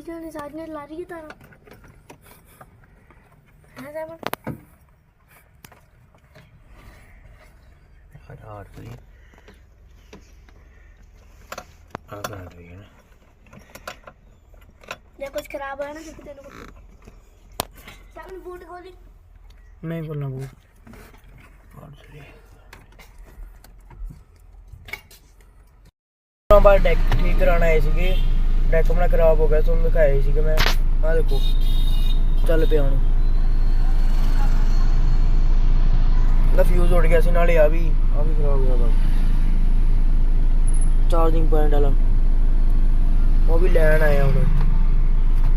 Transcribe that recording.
क्यों नहीं साथ में ला रही है तारा है जामन और तो ये आग आ गई है ना या कुछ खराब है ना क्योंकि तेरे को सामने बूट खोली नहीं बोलना बूट और चलिए बार डेक ठीक कराना आए ਸੀਗੇ डेक अपना खराब हो गया तो उन्हें दिखाए ਸੀਗੇ मैं आ देखो चल पे ਹੁਣ ना फ्यूज उड़ गया सी नाले आ भी खराब हो गया बस चार्जिंग पॉइंट वाला वो भी लैन आया हूँ